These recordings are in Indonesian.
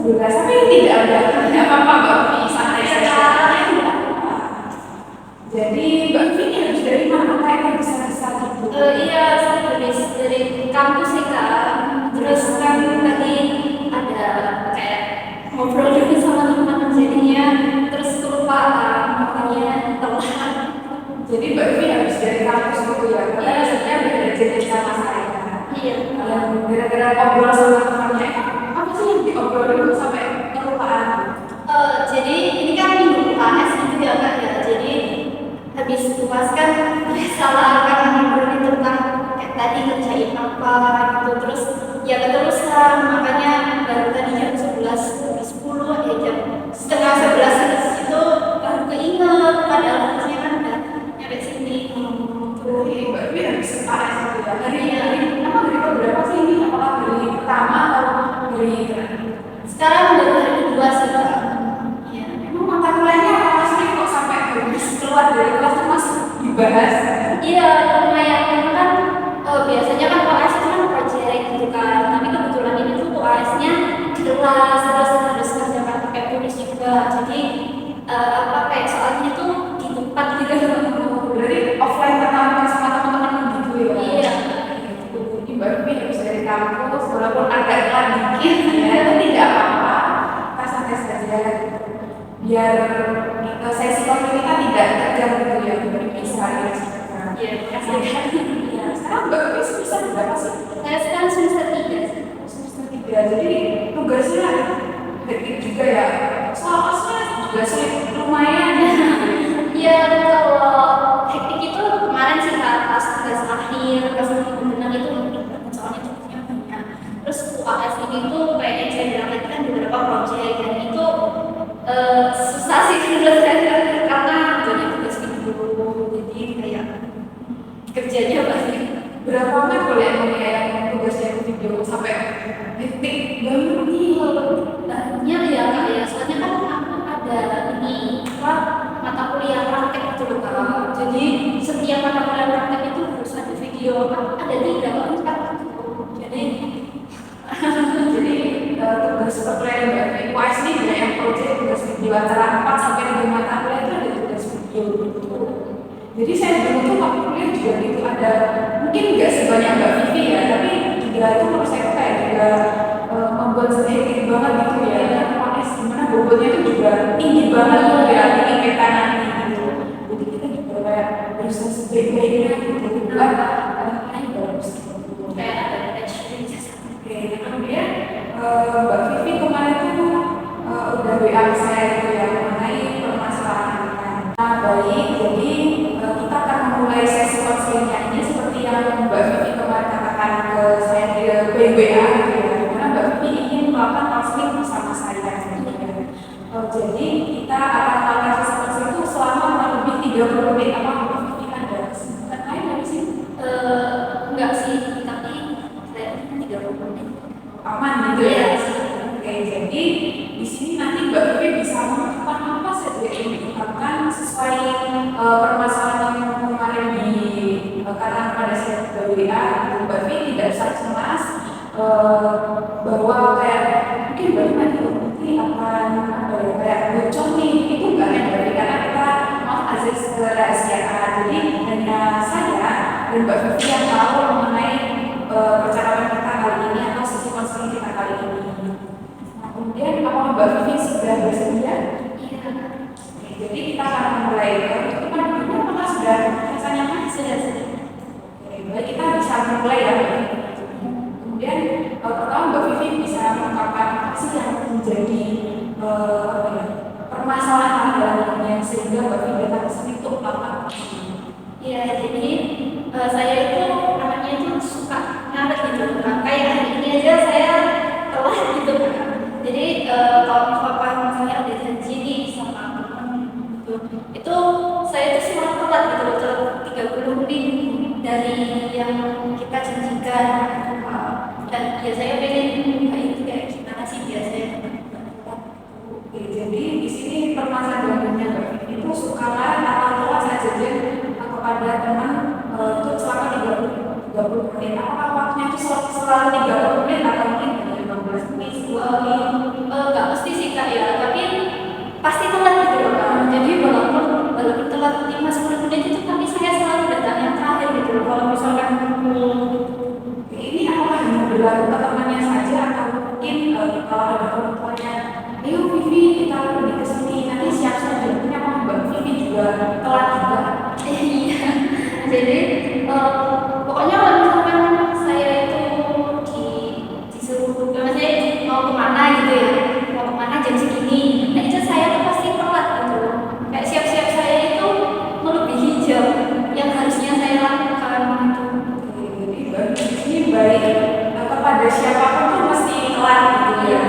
11 tapi tidak ada apa-apa Mbak Vivi, santai saja. Jadi Mbak Vivi harus dari mana kayaknya bisa gitu? Iya, saya dari kampus sih Kak. Terus kan tadi ada kayak ngobrol juga sama teman-teman jadinya terus kelupaan makanya telat. Jadi Mbak Vivi habis dari kampus gitu ya? Karena biasanya beda jenis sama saya. Iya. Gara-gara ngobrol sama temannya, apa sih yang diobrol dulu sampai kelupaan? Jadi ini kan minggu UAS gitu ya Kak ya. Jadi habis UAS kan salah kan ngobrolin tentang kayak tadi ngerjain apa gitu terus ya keterusan makanya baru tadi jam 11 lebih 10 ya jam setengah 11 itu baru keinget padahal harusnya kan udah nyampe sini Oke, Mbak Vivi habis UAS gitu ya? Hari berapa sih ini? Apakah hari pertama atau hari sekarang baru hari kedua sih Kak. Ya, emang mata kuliahnya apa sih kok sampai habis keluar dari kelas itu masih dibahas? Iya, lumayan karena kan biasanya kan UAS itu kan project gitu kan. Tapi kebetulan ini tuh UAS-nya di kelas terus harus kerjakan pakai tulis juga. Jadi apa kayak soalnya tuh di tempat gitu. Berarti offline pertama sama teman-teman gitu ya? Iya. Jadi Mbak Vivi habis dari kampus walaupun agak telat dikit ya itu tidak apa-apa, kita santai saja biar sesi waktu kita tidak terjam gitu ya, bisa ya. Iya, makasih Kak. Ya, sekarang Mbak Vivi semester berapa sih? Saya sekarang semester 3 sih. Semester 3, jadi tugasnya hektik juga ya. Soalnya juga sulit lumayan. Iya, kalau hektik itu kemarin sih Kak, pas tugas akhir, pas benar itu soalnya tugasnya banyak. Terus UAS ini tuh kayaknya saya dapatkan beberapa proyek dan itu susah sih diselesaikan karena banyak tugas video, jadi kayak kerjanya banyak. Berapa kan boleh emang yang tugasnya video sampai hektik banget nih? Banyak ya Kak ya, soalnya kan aku ada ini apa mata kuliah praktek gitu loh Kak. Jadi setiap mata kuliah praktek itu harus ada video, ada 3 atau 4 gitu. Jadi tugas perkuliahan Mbak Vivi UAS ini ada yang proyek tugas video antara 4 sampai 5 mata kuliah itu ada tugas video gitu. Jadi saya dulu tuh waktu kuliah juga gitu ada, mungkin nggak sebanyak Mbak Vivi ya, tapi juga itu menurut saya tuh kayak juga membuat saya hektik banget gitu ya. Karena UAS gimana bobotnya itu juga tinggi banget tuh ya, tinggi peta nanti gitu. Jadi kita juga kayak berusaha sebaik-baiknya gitu buat ayo bagus gitu. Kayak ada attachment jasa. Oke, kemudian Mbak Vivi kemarin tuh udah WA ke saya gitu ya mengenai permasalahannya. Nah, baik, jadi kita akan memulai sesi konselingnya ini seperti yang Mbak Vivi kemarin katakan ke saya di WA gitu ya, karena Mbak Vivi ingin melakukan konseling bersama saya gitu ya. Jadi kita akan melakukan sesi konseling itu selama kurang lebih 30 menit. Apa Mbak Vivi ada kesibukan lain dari sini? Enggak sih, tapi kayaknya 30 menit. Aman gitu ya. Oke, jadi di sini nanti Mbak Vivi bisa mengungkapkan apa saja yang diungkapkan sesuai permasalahan yang kemarin di karena pada saat WA Mbak Vivi tidak usah cemas bahwa kayak mungkin Mbak Vivi nanti akan apa ya kayak bocor nih, itu enggak ya Mbak Vivi, karena kita mau azas kerahasiaan. Jadi hanya saya dan Mbak Vivi yang tahu mengenai percakapan kita kali ini atau sesi konseling kita kali ini. Nah, kemudian apakah Mbak Vivi sudah bersedia? Iya. Oke, jadi kita akan memulai. Untuk tempat duduknya apakah sudah merasa nyaman? Sudah. Oke, baik, kita bisa mulai ya. Kemudian pertama Mbak Vivi bisa mengungkapkan apa sih yang menjadi permasalahan dalamnya sehingga Mbak Vivi datang ke sini untuk apa? Iya, jadi saya itu anaknya itu suka ngaret gitu kan. Kayak hari ini aja saya telat gitu kan. Jadi kalau misalkan misalnya ada janji nih sama teman gitu, itu saya itu selalu telat gitu loh, telat 30 menit dari yang kita janjikan. Dan ya saya pengen itu kayak gimana sih biasanya. Oke, jadi di sini permasalahannya Mbak Vivi itu suka ngaret atau telat saja kepada teman itu selama 30 menit. Apakah waktunya itu selalu 30 menit atau mungkin 15 menit? Enggak berlaku ke temannya saja atau mungkin kalau ada orang tuanya, ayo Vivi kita pergi ke sini, nanti siap-siap jadinya mau Mbak Vivi juga telat juga. Iya. Jadi pokoknya kalau misalkan saya itu disuruh maksudnya mau kemana gitu ya, mau kemana jam segini, nah itu saya tuh pasti telat gitu loh. Kayak siap-siap saya itu melebihi jam yang harusnya saya lakukan gitu. Jadi Mbak Vivi ini baik kepada siapapun tuh mesti telat gitu ya.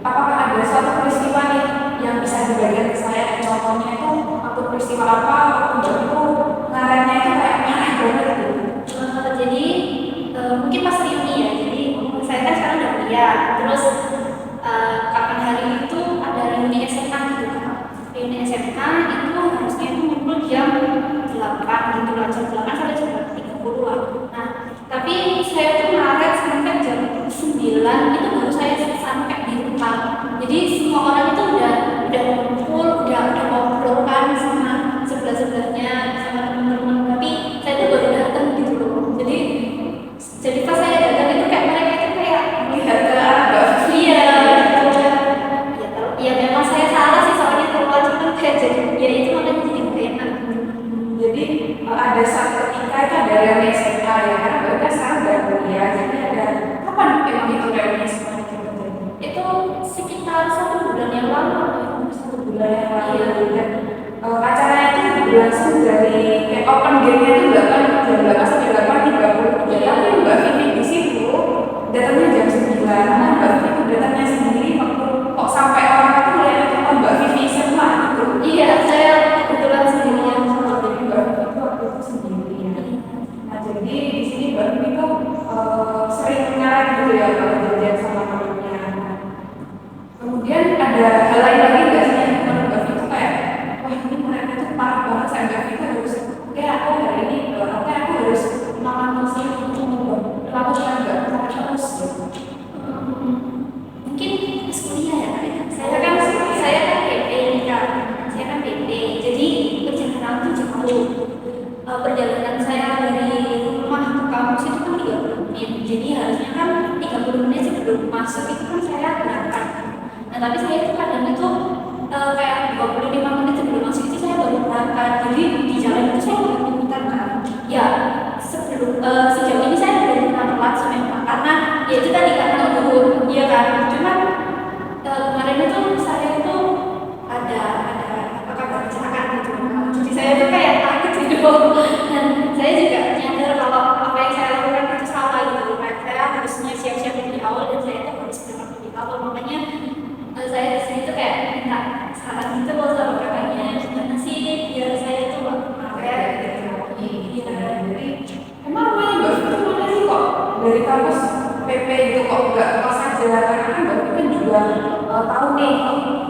Apakah ada suatu peristiwa nih yang bisa dibagikan ke saya? Contohnya itu waktu peristiwa apa waktu itu ngarannya itu kayak marah banget gitu. Jadi mungkin pas reuni ya. Jadi saya kan sekarang udah kuliah. Terus kapan hari itu ada reuni SMA gitu kan. Reuni SMA itu harusnya itu ngumpul jam 8 gitu lah, jam 8 sampai jam 30 lah. Nah, tapi saya tuh ngaret sampai jam 9 itu baru saya sampai di rumah. Jadi semua orang itu udah ngumpul, udah ngobrol kan sama sebelah-sebelahnya sama teman-teman. Tapi saya tuh baru datang gitu loh. Jadi pas saya datang itu kayak mereka itu kayak Melihat ke arah Mbak Vivi. iya gitu. Ya memang saya salah sih soalnya keluar cuman kayak jadi ya itu makanya jadi gak enak. Jadi ada satu ketika itu ada reuni SMA ya, karena Mbak kan sekarang udah kuliah, jadi ada kapan emang itu reuni SMA itu terjadi? Itu sekitar 1 bulan yang lalu. 1 bulan yang lalu. Dan acaranya itu berlangsung dari kayak open game-nya itu 8 sampai 8:30. Iya. Tapi Mbak Vivi di situ datangnya jam 9. Nah, Mbak Vivi itu datangnya sendiri waktu kok sampai orang itu melihat itu Mbak Vivi SMA gitu. Iya, saya kebetulan sendirian. Jadi Mbak Vivi itu waktu itu sendiri ya. Nah, jadi di sini Mbak Vivi itu sering ngaret gitu ya kalau jajan sama temennya. Kemudian ada hal lain lagi nggak sih yang menurut Mbak Vivi itu kayak, wah ini mereka tuh parah banget, saya Mbak Vivi harus, kayak aku hari ini, kayak aku harus melakukan untuk melakukan nggak terus gitu. Mungkin pas kuliah ya Kak, ya. Saya kan PP ini Kak. Saya kan PP. Jadi perjalanan tuh jauh. Perjalanan saya dari rumah ke kampus itu kan 30 menit. Jadi harusnya kan 30 menit sebelum masuk itu kan saya berangkat. Nah tapi saya itu kadang itu kayak 25 menit sebelum masuk itu saya baru berangkat. Jadi di jalan itu saya udah muter kan. Ya sejauh ini saya belum pernah telat memang karena ya itu tadi karena udah iya kan. Cuman kemarin itu saya itu ada kabar kecelakaan gitu. Jadi saya tuh kayak takut gitu. Dan saya juga nyadar kalau apa yang saya lakukan itu salah gitu. Kayak saya harusnya siap-siap dari awal dan saya tuh harus berangkat lebih awal. Makanya saya di sini tuh kayak minta saran gitu loh sama kakaknya gimana sih biar saya tuh nggak ngaret gitu. Iya, jadi emang rumahnya Mbak Vivi mana sih kok dari kampus PP itu kok nggak kos aja, karena kan Mbak Vivi kan juga tahu nih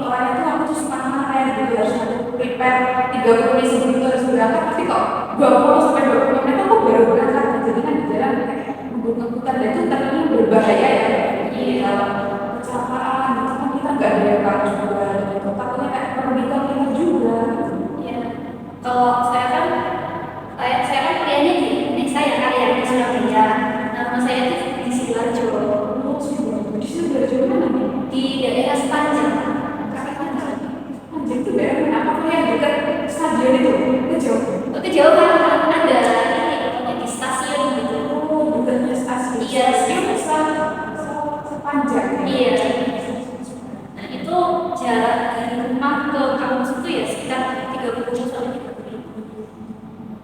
orangnya tuh aku tuh suka ngaret gitu, harus aku prepare 30 menit sebelum itu harus berangkat, tapi kok 20 sampai 20 menit aku baru berangkat, jadi kan di jalan kayak ngebut-ngebutan dan itu ternyata berbahaya ya. Jadi kalau kecelakaan itu kan kita nggak ada yang tahu juga, gitu. Takutnya kayak merugikan kita juga. Ya, kalau saya kan kuliahnya di Indonesia ya kan ya di Surabaya. Nah, rumah saya itu di Sidoarjo. Oh, di situ belajar mana nih? Di daerah Sepanjang. Anjing itu daerah mana? Apa yang dekat stadion itu? Itu jauh. Kejauhan kan ada ini pokoknya di stasiun gitu. Oh, dekatnya stasiun. Iya, Stasiun sepanjang. Iya. Nah, itu jarak dari rumah ke kampus itu ya sekitar 30 sampai 30.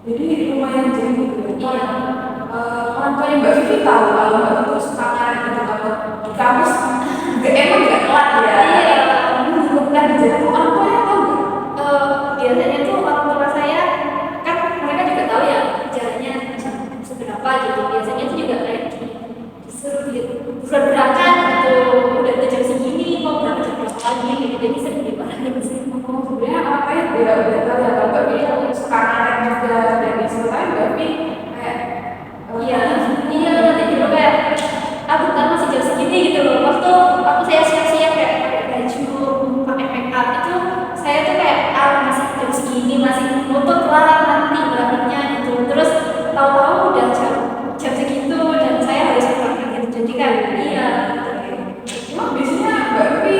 Jadi lumayan jauh gitu. Iya. Orang tua Mbak Vivi tahu kalau Mbak Vivi suka ngaret gitu kalau di kampus emang nggak telat ya. Iya. Belum pernah di jalan tuh orang tuanya tahu nggak? Biasanya tuh orang tua saya kan mereka juga tahu ya jalannya jam seberapa gitu. Biasanya tuh juga kayak disuruh gitu bulan berangkat gitu udah ke jam segini mau berangkat jam berapa lagi gitu. Jadi sering dimarahin sih. Sebenarnya orang tuanya udah tahu ya kalau Mbak Vivi suka ngaret juga, dan disuruh Mbak Vivi kayak Iya nanti juga kayak aku kan masih jam segini gitu loh. Waktu aku saya siap-siap kayak pakai baju, pakai make up itu saya tuh kayak masih jam segini masih nutup lah nanti berangkatnya gitu. Terus tahu-tahu udah jam segitu dan saya harus berangkat kan iya. Cuma biasanya Mbak Upi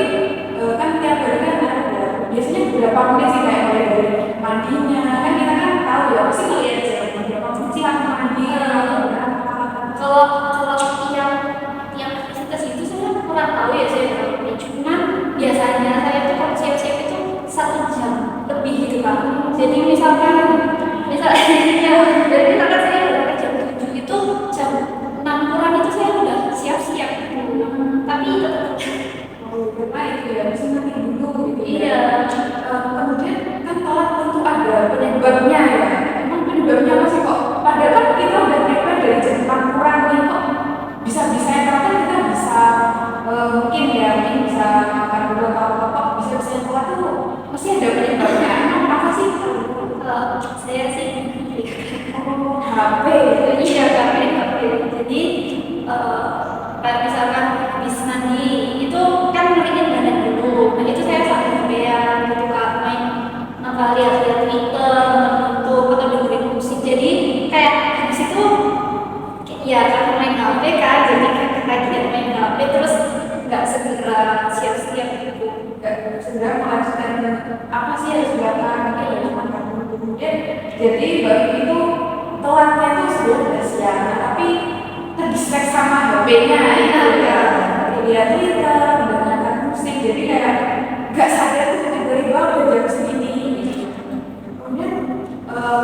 kan tiap hari kan ada biasanya berapa menit sih kayak mulai dari mandinya kan kita kan tahu ya pasti ngeliat aja berapa menit sih aku mandi atau berapa. Kalau kalau yang aktivitas itu saya kurang tahu ya saya berapa menit. Cuman biasanya saya tuh kalau siap-siap itu 1 jam lebih gitu kan. Jadi misalnya dari misalkan saya udah jam 7 itu jam 6 kurang itu saya udah siap-siap. Tapi tetap Karena itu ya mesti nanti dulu gitu iya. kemudian kan telat tentu ada penyebabnya ya emang penyebabnya apa sih kok padahal kan kita udah prepare dari jam 4 kurang nih kok bisa-bisa yang kan kita bisa mungkin bisa makan dulu atau apa kok bisa-bisa yang telat tuh mesti ada penyebabnya emang apa sih Saya sih HP iya HP. Jadi kayak misalkan habis mandi itu kan ngeringin badan dulu. Nah itu saya sambil HP-an gitu kan main lihat-lihat Twitter, YouTube atau dengerin musik. Jadi kayak habis itu ya karena main HP kan jadi kayak ketagihan main HP terus nggak segera siap-siap gitu. segera melanjutkan apa sih yang harus dilakukan mungkin harus makan dulu kemudian jadi bagi itu telatnya itu sebenarnya udah siang tapi terdistract sama HP-nya itu ya lihat Twitter mendengarkan musik jadi kayak nggak sadar tuh tiba-tiba udah jam segini gitu. Kemudian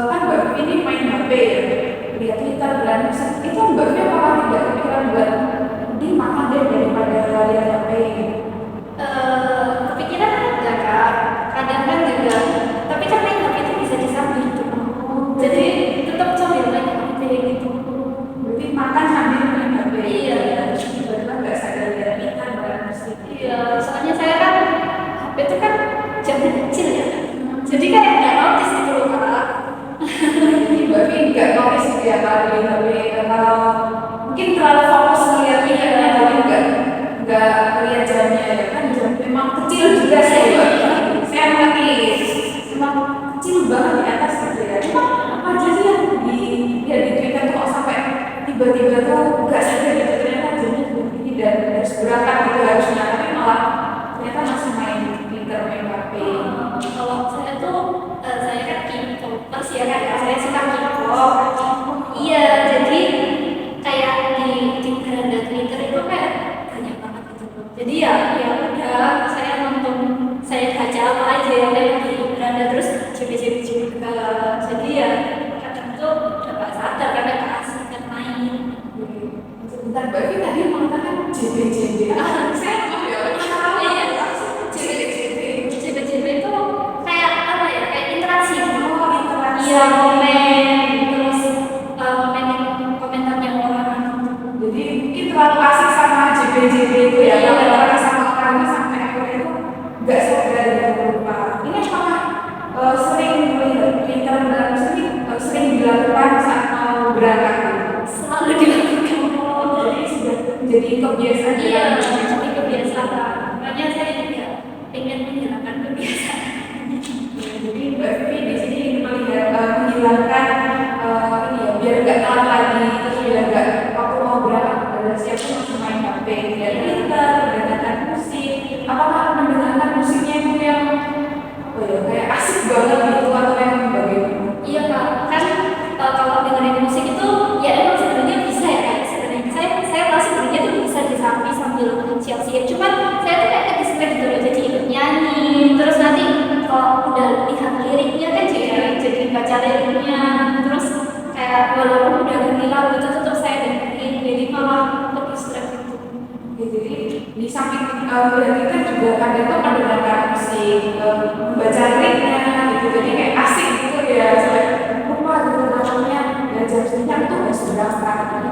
kan Mbak Vivi ini main HP ya lihat Twitter dan musik itu Mbak Vivi apakah tidak kepikiran buat mending makan deh daripada lihat HP gitu. Kepikiran enggak kan kadang kan juga tapi kan main HP itu bisa disambil gitu. Jadi tetap sambil main HP gitu. Berarti makan sambil main HP. Iya. Tiba-tiba nggak sadar lihat Twitter dan musik. Iya, soalnya saya kan HP itu kan jam kecil ya. Jadi kayak nggak notice gitu loh Kak. Jadi Mbak Vivi nggak notice gitu ya kalau di HP kalau mungkin terlalu fokus ngeliat Twitternya jadi nggak lihat jamnya ya kan jam memang kecil juga sih Mbak. Saya mengerti memang kecil banget di atas gitu ya. Cuma apa aja sih yang di Twitter tuh kok sampai tiba-tiba tuh nggak sadar gitu ternyata jamnya begini dan harus berangkat gitu harusnya tapi malah ternyata masih main Twitter main HP. Kalau saya tuh saya kan K-popers ya kan, saya suka K-pop. Iya, jadi kayak di beranda Twitter itu kayak banyak banget gitu. Jadi ya udah saya nonton, saya baca apa aja yang ada di beranda terus JB juga. Jadi ya kadang tuh udah gak sadar karena keasikan main. Sebentar Mbak Vivi tadi mengatakan JB. Saya maaf ya. Iya, JB itu kayak apa ya? Kayak interaksi. Iya, komen terus komentarnya orang. Jadi mungkin terlalu asik sama JB itu ya. Iya. Kalau orang sama orang ini sampai akhirnya itu nggak sadar gitu lupa. Ini apakah sering melihat Twitter dan sering dilakukan saat mau berangkat? Selalu dilakukan. Jadi sudah menjadi kebiasaan. Iya, jadi kebiasaan. Makanya saya juga pengen menghilangkan kebiasaan. Jadi Mbak Vivi di sini melihat menghilangkan ini ya biar nggak telat lagi terus biar nggak waktu mau berangkat udah siap tuh masih main HP lihat Twitter mendengarkan musik apakah mendengarkan musiknya itu yang apa ya kayak asik banget gitu atau yang bagaimana? Iya Kak, kan kalau dengerin musik itu ya emang sebenarnya bisa ya Kak. Sebenarnya saya tahu sebenarnya itu bisa disambi sambil siap-siap. Cuman saya tuh kayak distract gitu loh, jadi ikut nyanyi. Terus nanti kalau udah lihat liriknya kan jadi baca liriknya. Terus kayak walaupun udah ngerti lagu itu tetap saya dengerin. Jadi malah lebih distract gitu. Ya, jadi di samping kita juga kadang tuh mendengarkan musik membaca liriknya gitu jadi kayak asik gitu ya sampai lupa gitu namanya dan jam segini itu harus berangkat gitu.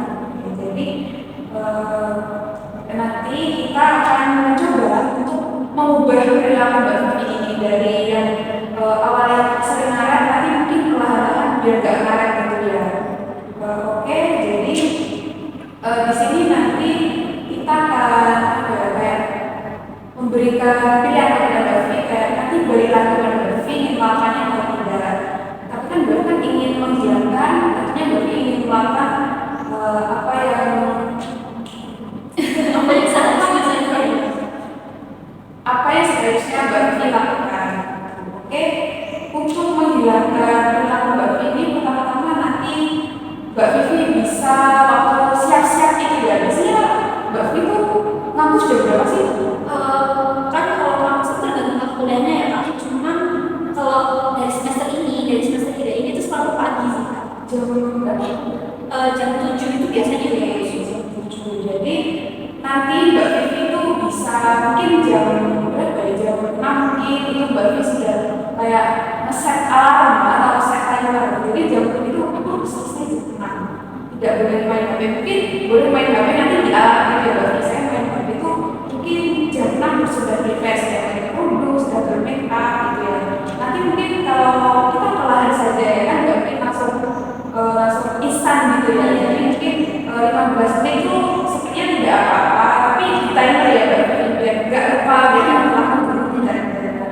Jadi nanti kita akan mencoba untuk mengubah perilaku Mbak Vivi ini dari yang awalnya sering ngaret nanti mungkin perlahan-lahan biar gak ngaret gitu ya. Oke jadi di sini nanti kita akan kayak memberikan pilihan kepada Mbak Vivi kayak nanti berikan kepada Mbak Vivi ingin melakukannya atau tidak. Tapi kan Mbak Vivi kan ingin menghilangkan, tentunya Mbak Vivi ingin melakukan apa yang sudah prepare, sudah pakai kerudung, sudah bermake up gitu ya. Nanti mungkin kalau kita perlahan saja ya kan, nggak mungkin langsung instan gitu ya. Jadi mungkin 15 menit itu sepertinya tidak apa-apa, tapi di timer ya biar nggak lupa, biar nggak terlalu berhenti dan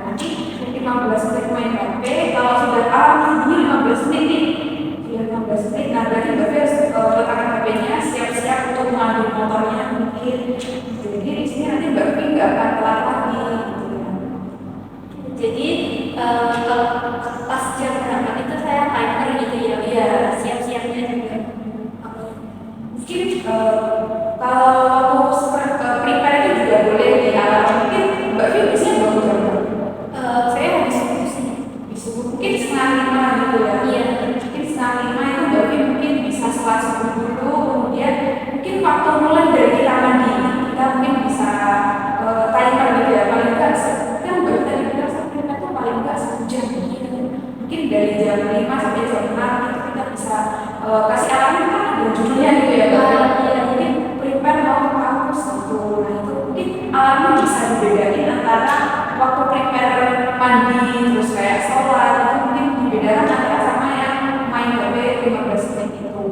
nanti 15 menit main HP. Kalau sudah di 15 menit nih, sudah 15 menit, nah berarti Mbak Fir harus letakkan HP-nya, siap-siap untuk mengambil motornya mungkin. Jadi di sini nanti Mbak Fir nggak akan telat lagi gitu ya. Jadi kalau pas jam berangkat itu saya timer gitu ya, Iya. siap-siapnya juga. Mungkin kalau prepare itu juga boleh di alarm. Mungkin Mbak Fir biasanya bangun jam berapa? Saya habis subuh sih. Mungkin setengah 5 gitu ya. Iya. Mungkin setengah 5 itu Mbak Fir mungkin bisa sholat subuh dulu, kemudian mungkin waktu mulai dari kita mandi, kita mungkin bisa timer gitu ya, paling enggak kan Mbak Fir tadi bilang prepare itu paling enggak 1 jam gitu. Mungkin dari jam 5 sampai jam 6 itu kita bisa kasih alarm kan ada judulnya gitu ya Mbak Fir. Iya. Mungkin prepare mau ke kampus gitu. Nah itu mungkin alarmnya bisa dibedain antara waktu prepare mandi terus kayak sholat, itu mungkin dibedakan antara sama yang main HP 15 menit itu.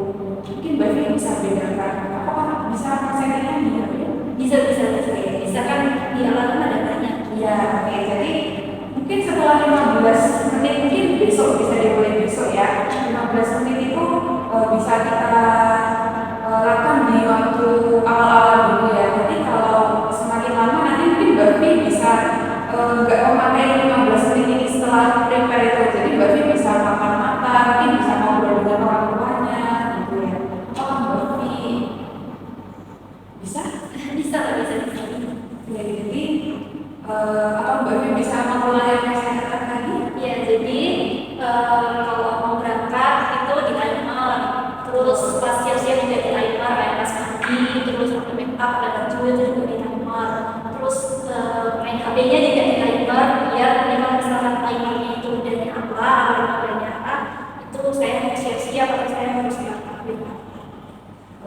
Mungkin Mbak Fir bisa bedakan. Apakah bisa settingan di HP? Bisa kan di alarm ada banyak. Iya, oke. Jadi mungkin setelah 15 menit, mungkin besok bisa dimulai besok ya. 15 menit itu bisa kita lakukan di waktu awal-awal dulu ya. Nanti kalau semakin lama nanti mungkin Mbak Fir bisa nggak memakai 15 menit ini setelah prepare itu. Jadi Mbak Fir bisa makan-makan, mungkin bisa ngobrol dengan orang tuanya gitu ya. Oh Mbak Fir bisa? Bisa. Ya, jadi apa Mbak Fir bisa mengulangi yang saya katakan tadi? Ya, jadi kalau mau berangkat itu di timer, terus pas siap-siap juga di timer, kayak pas mandi, terus pakai make up, ada baju itu juga di timer, terus main HP-nya juga di timer, biar nanti kalau misalkan timernya itu udah nyala, alarmnya udah nyala, itu saya harus siap-siap atau saya harus berangkat.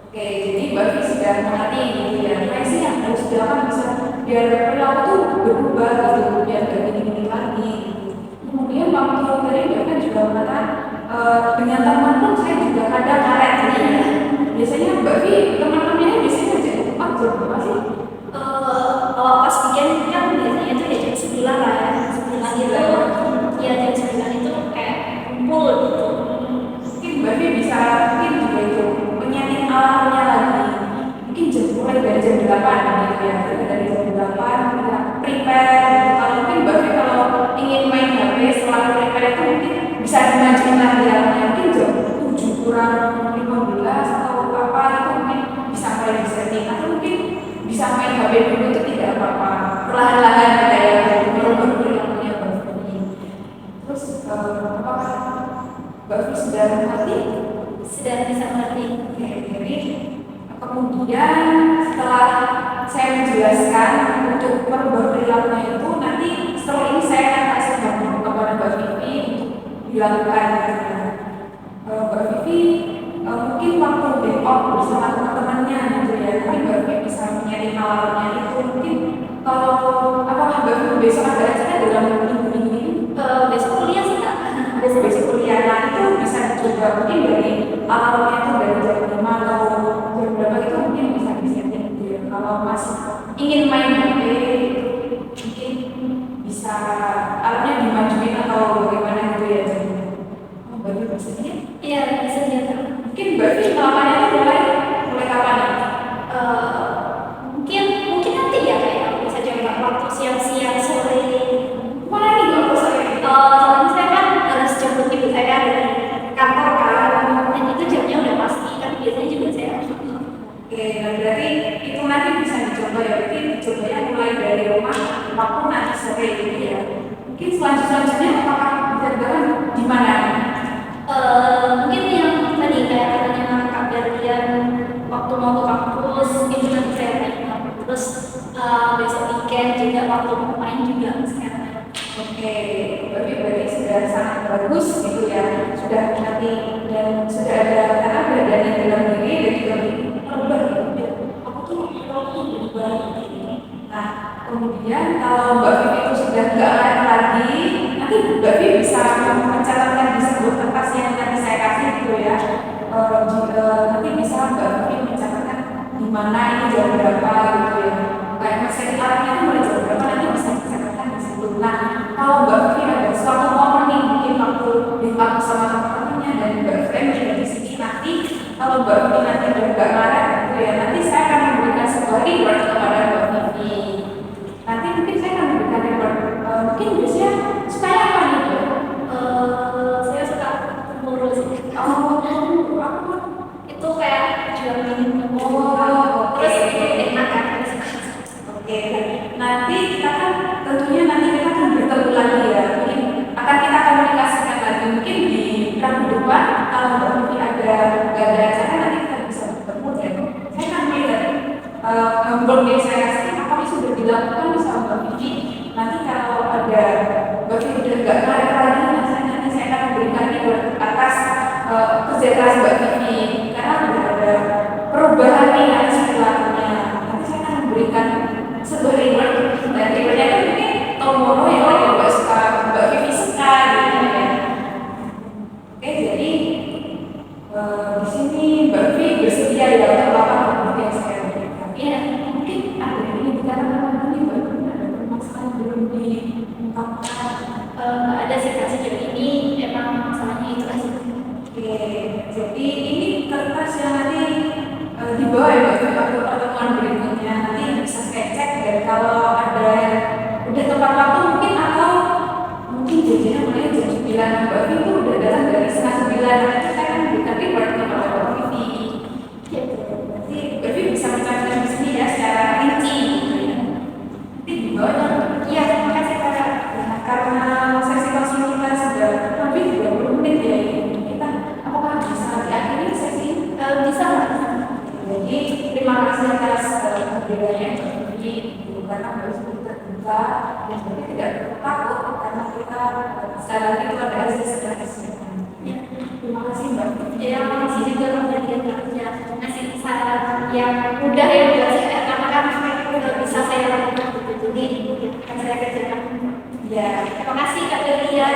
Oke, jadi Mbak Fir sudah mengerti gitu ya. Apa sih yang harus dilakukan bisa biar perilaku tuh berubah gitu, biar gak gini-gini lagi. Kemudian waktu tadi Mbak Fir juga mengatakan dengan teman pun saya juga kadang karet gitu ya. Biasanya Mbak Fir teman-temannya biasanya jam 4 jam berapa sih? Kalau pas weekend kan biasanya itu ya jam 9 lah ya, 9 itu ya jam 9 itu kayak kumpul gitu. Mungkin Mbak Fir bisa mungkin juga itu menyeting alarmnya lagi. Mungkin mulai dari jam 8 gitu ya. Dari jam 8 kita prepare gitu. Kalau mungkin Mbak Fir kalau ingin main HP setelah prepare itu mungkin bisa dimajuin lagi alarmnya. Mungkin jam 7 kurang 15 atau apa itu mungkin bisa mulai disetting, atau mungkin bisa main HP dulu itu tidak apa-apa. Perlahan-lahan kita ya merubah perilakunya Mbak Fir. Terus apakah Mbak Fir sudah mengerti? Sudah bisa mengerti. Oke, jadi kemudian setelah saya menjelaskan untuk merubah perilakunya itu, nanti setelah ini saya akan kasih contoh kepada Mbak Vivi untuk dilakukan gitu ya. Mbak Vivi mungkin waktu day out bersama teman-temannya gitu ya, nanti Mbak Vivi bisa menyeting alarmnya itu. Mungkin kalau apakah Mbak Vivi besok ada acara dalam minggu ini? Besok kuliah sih Kak. Besok kuliah, nah itu bisa dicoba mungkin dari alarmnya itu dari jam 5 atau jam berapa itu mungkin bisa disetting gitu ya. Kalau masih ingin main HP mungkin bisa alarmnya dimajuin atau bagaimana gitu ya. Oh, Mbak Fir maksudnya? Iya, bisa dia Kak. Mungkin Mbak Fir melakukannya itu mulai kapan ya? Mungkin nanti ya kayak bisa coba waktu siang-siang sore. Mana nih nggak usah ya? Soalnya saya kan harus jemput ibu saya dari kantor kan, dan itu jamnya udah pasti kan biasanya juga saya harus. Oke, nah berarti itu nanti bisa dicoba ya. Mungkin dicobanya mulai dari rumah waktu nanti sore gitu ya. Mungkin selanjutnya apakah bisa dilakukan di mana? Mungkin yang tadi kayak katanya Kak Berlian waktu mau ke kampus itu nanti saya tanya. Terus besok weekend juga waktu mau main juga sekarang. Oke, berarti sudah sangat bagus gitu ya. Sudah nanti dan sudah ada tenaga dan yang dalam diri dan juga berubah gitu ya. Aku tuh berubah gitu. Nah, Kemudian kalau Mbak Vivi itu sudah nggak lain lagi, nanti Mbak Vivi bisa mencatatkan di sebuah kertas yang nanti saya kasih gitu ya. Nanti bisa Mbak Vivi mencatatkan di mana ini jam berapa gitu ya. Kayak masa arahnya itu mulai jam berapa nanti bisa dicatatkan di situ. Nah, kalau Mbak Vivi ada suatu momen nih mungkin waktu di kampus sama teman-temannya dan Mbak Vivi juga di sini nanti kalau Mbak Vivi nanti udah nggak marah gitu ya, nanti saya akan memberikan sebuah reward kepada Mbak Vivi. Nanti mungkin saya akan memberikan reward. Mungkin biasanya supaya apa nih Bu? Saya suka murul sih. Oh, aku Itu kayak jual minum. oh, Terus oke. itu enak kan? Oke, nanti kita kan tentunya nanti kita akan bertemu lagi ya. Mungkin akan kita komunikasikan lagi mungkin di minggu depan kalau Mbak Vivi nggak ada acara nanti kita bisa bertemu dan saya akan melihat homework yang saya kasih apakah sudah dilakukan bersama Mbak Vivi. Nanti kalau ada Mbak Vivi udah nggak marah lagi, nanti saya akan memberikan reward atas kerja keras Mbak Vivi karena sudah ada perubahan nih atas perilakunya. Nanti saya akan memberikan sebuah reward dan rewardnya kan mungkin tomoro yang lagi Mbak suka Mbak Vivi suka gitu ya. Oke, jadi di sini Mbak Vivi bersedia ya untuk apa yang saya berikan. Ya, mungkin ada ini dikatakan tadi Mbak Vivi ada permasalahan belum diungkapkan. Nggak ada sih Kak, sejauh ini emang masalahnya itu aja. Oke, jadi ini kertas yang nanti dibawa ya Mbak Vivi untuk pertemuan berikutnya nanti bisa saya cek dan kalau ada yang udah tepat waktu mungkin atau mungkin jadinya mulai jam 9 Mbak Vivi udah datang dari setengah 9 nanti saya akan berikan reward kepada Mbak Vivi. Ya, Nanti Mbak Vivi bisa mencatatkan di sini ya secara rinci gitu ya. Nanti dibawa dan iya, terima kasih Kak. nah, karena sesi konsul kita sudah lebih 30 menit ya ini. Kita apakah bisa diakhiri sesi ini? Bisa nggak? Jadi terima kasih atas kehadirannya Mbak karena harus terbuka dan Mbak tidak perlu takut karena kita sekali lagi itu ada asisten kesehatan. Ya. Terima kasih Mbak. Ya, makasih juga kemudian kerja ngasih saran yang mudah ya buat saya karena kan udah bisa saya lakukan gitu. Jadi kan saya kerjakan. Ya, Terima kasih Kak Delia.